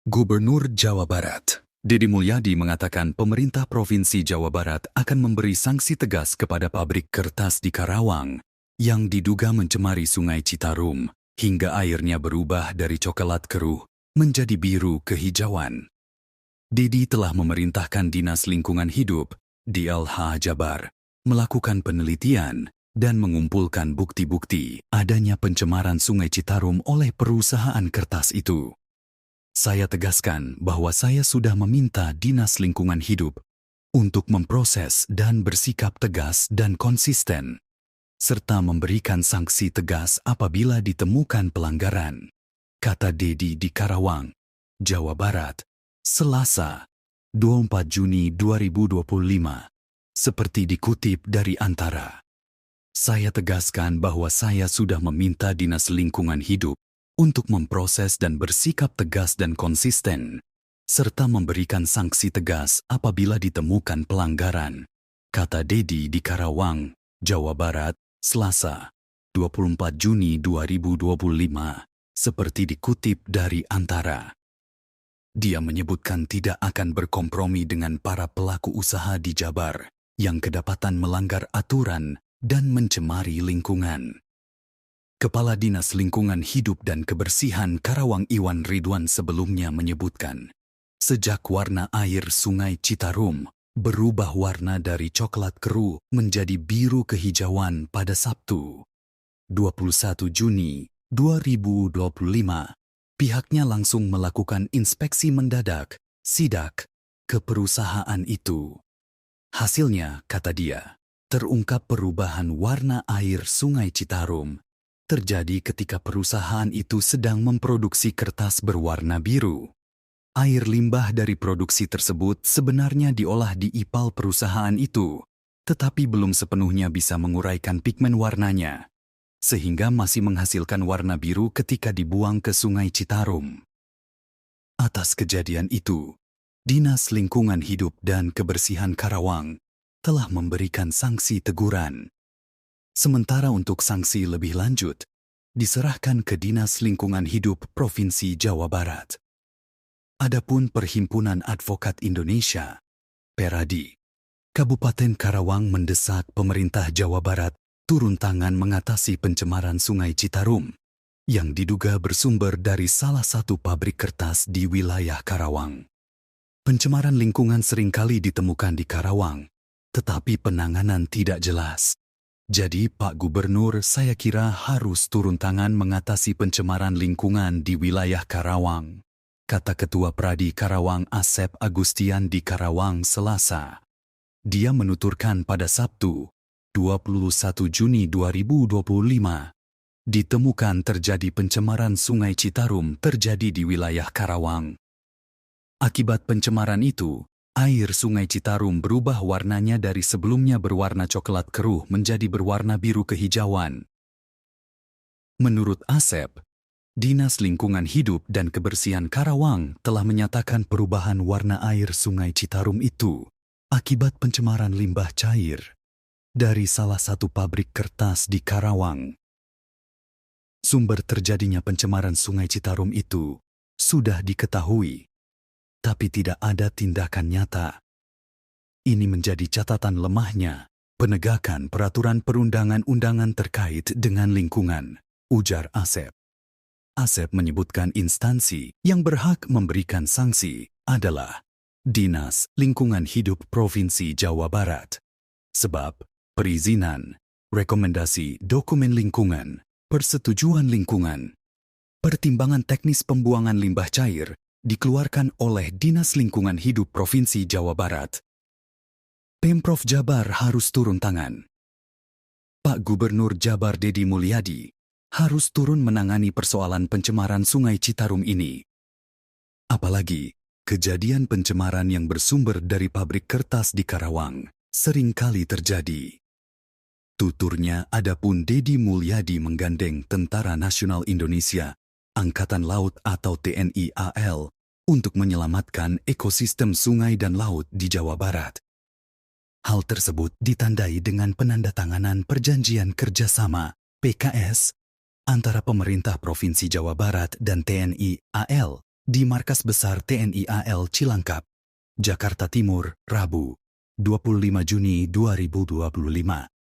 Gubernur Jawa Barat, Deddy Mulyadi mengatakan pemerintah Provinsi Jawa Barat akan memberi sanksi tegas kepada pabrik kertas di Karawang yang diduga mencemari Sungai Citarum hingga airnya berubah dari coklat keruh menjadi biru kehijauan. Deddy telah memerintahkan Dinas Lingkungan Hidup DLH Jabar melakukan penelitian dan mengumpulkan bukti-bukti adanya pencemaran Sungai Citarum oleh perusahaan kertas itu. Saya tegaskan bahwa saya sudah meminta Dinas Lingkungan Hidup untuk memproses dan bersikap tegas dan konsisten, serta memberikan sanksi tegas apabila ditemukan pelanggaran, kata Deddy di Karawang, Jawa Barat, Selasa, 24 Juni 2025, seperti dikutip dari Antara. Saya tegaskan bahwa saya sudah meminta Dinas Lingkungan Hidup untuk memproses dan bersikap tegas dan konsisten, serta memberikan sanksi tegas apabila ditemukan pelanggaran, kata Deddy di Karawang, Jawa Barat, Selasa, 24 Juni 2025, seperti dikutip dari Antara. Dia menyebutkan tidak akan berkompromi dengan para pelaku usaha di Jabar yang kedapatan melanggar aturan dan mencemari lingkungan. Kepala Dinas Lingkungan Hidup dan Kebersihan Karawang Iwan Ridwan sebelumnya menyebutkan, sejak warna air Sungai Citarum berubah warna dari coklat keruh menjadi biru kehijauan pada Sabtu, 21 Juni 2025, pihaknya langsung melakukan inspeksi mendadak, sidak, ke perusahaan itu. Hasilnya, kata dia, terungkap perubahan warna air Sungai Citarum terjadi ketika perusahaan itu sedang memproduksi kertas berwarna biru. Air limbah dari produksi tersebut sebenarnya diolah di IPAL perusahaan itu, tetapi belum sepenuhnya bisa menguraikan pigmen warnanya, sehingga masih menghasilkan warna biru ketika dibuang ke Sungai Citarum. Atas kejadian itu, Dinas Lingkungan Hidup dan Kebersihan Karawang telah memberikan sanksi teguran. Sementara untuk sanksi lebih lanjut, diserahkan ke Dinas Lingkungan Hidup Provinsi Jawa Barat. Adapun Perhimpunan Advokat Indonesia, Peradi, Kabupaten Karawang mendesak pemerintah Jawa Barat turun tangan mengatasi pencemaran Sungai Citarum yang diduga bersumber dari salah satu pabrik kertas di wilayah Karawang. Pencemaran lingkungan seringkali ditemukan di Karawang, tetapi penanganan tidak jelas. Jadi Pak Gubernur saya kira harus turun tangan mengatasi pencemaran lingkungan di wilayah Karawang, kata Ketua Pradi Karawang Asep Agustian di Karawang Selasa. Dia menuturkan pada Sabtu, 21 Juni 2025, ditemukan terjadi pencemaran Sungai Citarum terjadi di wilayah Karawang. Akibat pencemaran itu, air Sungai Citarum berubah warnanya dari sebelumnya berwarna coklat keruh menjadi berwarna biru kehijauan. Menurut Asep, Dinas Lingkungan Hidup dan Kebersihan Karawang telah menyatakan perubahan warna air Sungai Citarum itu akibat pencemaran limbah cair dari salah satu pabrik kertas di Karawang. Sumber terjadinya pencemaran Sungai Citarum itu sudah diketahui, tapi tidak ada tindakan nyata. Ini menjadi catatan lemahnya penegakan peraturan perundang-undangan terkait dengan lingkungan, ujar Asep. Asep menyebutkan instansi yang berhak memberikan sanksi adalah Dinas Lingkungan Hidup Provinsi Jawa Barat. Sebab perizinan, rekomendasi dokumen lingkungan, persetujuan lingkungan, pertimbangan teknis pembuangan limbah cair dikeluarkan oleh Dinas Lingkungan Hidup Provinsi Jawa Barat. Pemprov Jabar harus turun tangan. Pak Gubernur Jabar Deddy Mulyadi harus turun menangani persoalan pencemaran Sungai Citarum ini. Apalagi, kejadian pencemaran yang bersumber dari pabrik kertas di Karawang seringkali terjadi. Tuturnya adapun Deddy Mulyadi menggandeng Tentara Nasional Indonesia, Angkatan Laut atau TNI AL, untuk menyelamatkan ekosistem sungai dan laut di Jawa Barat. Hal tersebut ditandai dengan penandatanganan Perjanjian Kerjasama (PKS) antara pemerintah Provinsi Jawa Barat dan TNI AL di Markas Besar TNI AL Cilangkap, Jakarta Timur, Rabu, 25 Juni 2025.